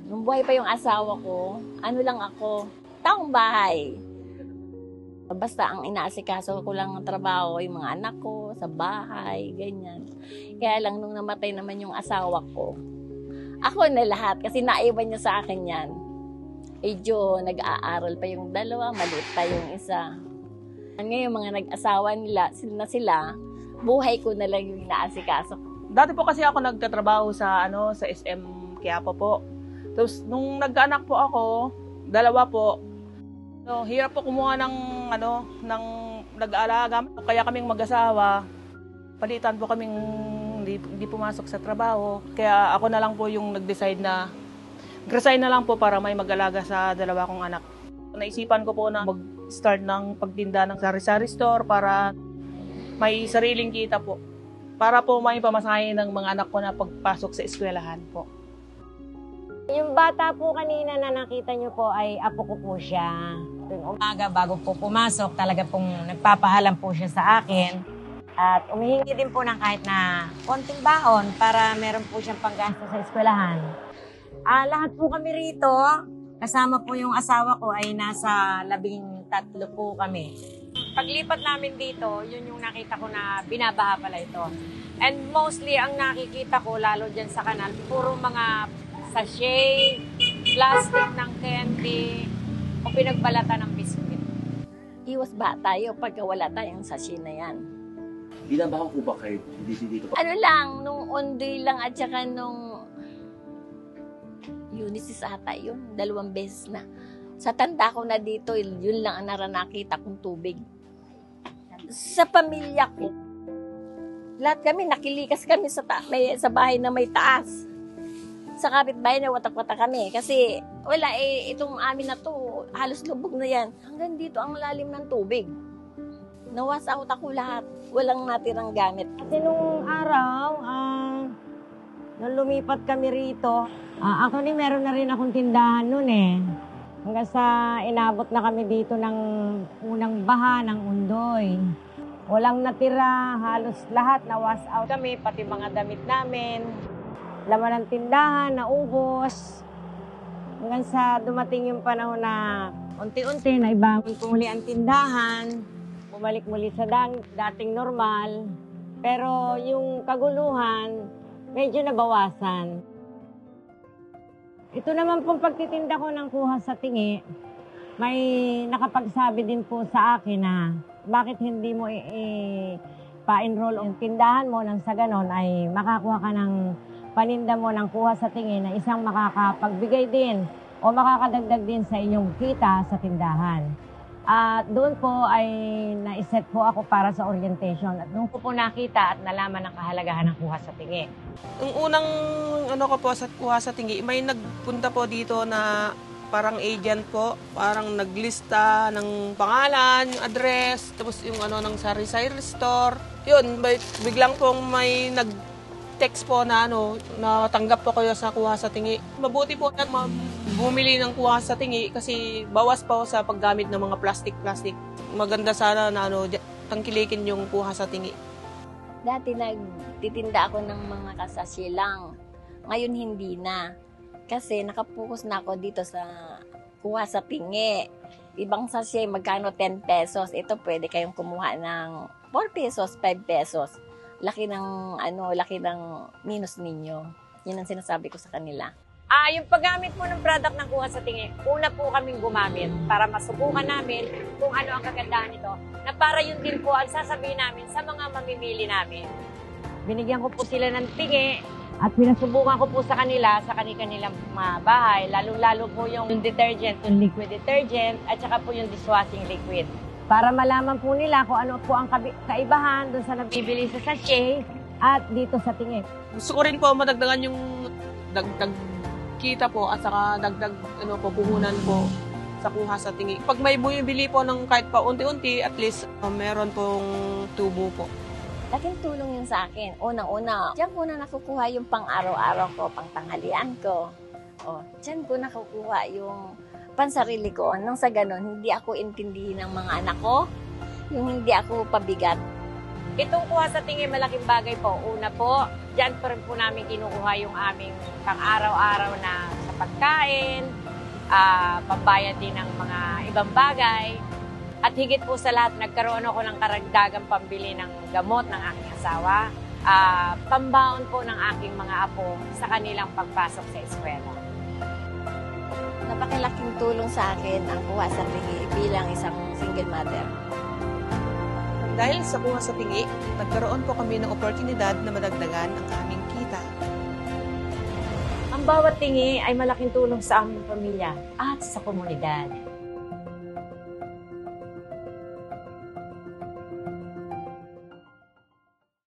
nung buhay pa yung asawa ko, lang ako, taong bahay. Basta ang inaasikaso ko lang ng trabaho, yung mga anak ko, sa bahay, ganyan. Kaya lang nung namatay naman yung asawa ko, ako na lahat kasi naiwan niya sa akin yan. Medyo nag-aaral pa yung dalawa, maliit pa yung isa. Ngayon mga nag-asawa nila, sila, buhay ko na lang yung inaasikaso. Dati po kasi ako nagtatrabaho sa SM Quiapo po. Tapos nung nagkaanak po ako, dalawa po. So, hirap po kumuha ng nag-aalaga. Kaya kaming mag-asawa, palitan po kaming hindi pumasok sa trabaho. Kaya ako na lang po yung nag-decide na resign na lang po para may mag-alaga sa dalawa kong anak. Naisipan ko po na mag-start ng pagtinda ng sari-sari store para may sariling kita po. Para po may pamasahe ng mga anak ko na pagpasok sa eskwelahan po. Yung bata po kanina na nakita nyo po ay apo ko po siya. Umaga bago po pumasok, talaga pong nagpapaalam po siya sa akin. At umihingi din po ng kahit na konting baon para meron po siyang panggasto sa eskwelahan. Lahat po kami rito, kasama po yung asawa ko ay nasa 13 po kami. Paglipat namin dito, yun yung nakita ko na binabaha pala ito. And mostly ang nakikita ko, lalo dyan sa kanal, puro mga sachet, plastic ng candy, o pinagbalatan ng biskuit. Iwas ba tayo pagka wala tayong sachet na yan? Binabaho ko ba kayo dito? Nung Ondoy lang at saka nung Unisys ata yun, 2 beses na. Sa tanda ko na dito, yun lang ang nakita kong tubig. Sa pamilya ko, lahat kami, nakilikas kami sa bahay na may taas. Sa kapitbahay na watak-watak kami. Kasi wala itong amin na to, halos lubog na yan. Hanggang dito ang lalim ng tubig. Nawas out ako lahat. Walang natirang gamit. Kasi nung araw, nung lumipat kami rito, actually meron na rin akong tindahan noon eh. Hanggang sa inabot na kami dito ng unang baha ng Ondoy. Walang natira, halos lahat na-wash out kami, pati mga damit namin. Laman ng tindahan, naubos. Hanggang sa dumating yung panahon na unti-unti na ibangon ko muli ang tindahan. Bumalik muli sa dating normal. Pero yung kaguluhan, medyo nabawasan. Ito naman pong pagtitinda ko ng kuha sa tingi, may nakapagsabi din po sa akin na bakit hindi mo pa-enroll ang tindahan mo nang sa ganon ay makakuha ka ng paninda mo ng kuha sa tingi na isang makakapagbigay din o makakadagdag din sa inyong kita sa tindahan. At doon po ay naiset po ako para sa orientation at doon ko po nakita at nalaman ang kahalagahan ng kuha sa tingi. Yung unang ko po sa kuha sa tingi, may nagpunta po dito na parang agent po, parang naglista ng pangalan, yung address, tapos yung ng sari-sari store. Yun, biglang pong may nag-text po na natanggap po kayo sa kuha sa tingi. Mabuti po na bumili ng kuha sa tingi kasi bawas po sa paggamit ng mga plastic. Maganda sana na tangkilikin yung kuha sa tingi. Dati nagtitinda ako ng mga kasasye lang. Ngayon hindi na. Kasi nakapokus na ako dito sa kuha sa tingi. Ibang sachet, magkano 10 pesos. Ito pwede kayong kumuha ng 4 pesos, 5 pesos. Laki ng minus ninyo. Yun ang sinasabi ko sa kanila. Yung paggamit po ng product ng kuha sa tingi, una po kaming gumamit para masubukan namin kung ano ang kagandahan nito na para yun din po ang sasabihin namin sa mga mamimili namin. Binigyan ko po sila ng tingi at pinasubukan ko po sa kanilang mga bahay, lalong-lalo po yung detergent, yung liquid detergent at saka po yung dishwashing liquid. Para malaman po nila kung ano po ang kaibahan doon sa nabibili sa sachet at dito sa tingi. Gusto ko rin po madagdagan yung dagdag kita po at saka dagdag puhunan po sa kuha sa tingi. Pag may bumibili po ng kahit pa unti-unti, at least meron pong tubo po. Laking tulong yun sa akin. Unang-una, diyan ko na nakukuha yung pang-araw-araw ko, pang-tanghalian ko. Diyan ko nakukuha yung pansarili ko. Nang sa ganon, hindi ako intindihin ng mga anak ko, yung hindi ako pabigat. Itong kuha sa tingin, malaking bagay po. Una po, dyan pa rin po namin kinukuha yung aming pang-araw-araw na sa pagkain, pambayad din ng mga ibang bagay. At higit po sa lahat, nagkaroon ako ng karagdagang pambili ng gamot ng aking asawa, pambaon po ng aking mga apo sa kanilang pagpasok sa eskwela. Napakilaking tulong sa akin ang kuha sa tingi bilang isang single mother. Dahil sa kuha sa tingi, nagkaroon po kami ng oportunidad na madagdagan ang aming kita. Ang bawat tingi ay malaking tulong sa aming pamilya at sa komunidad.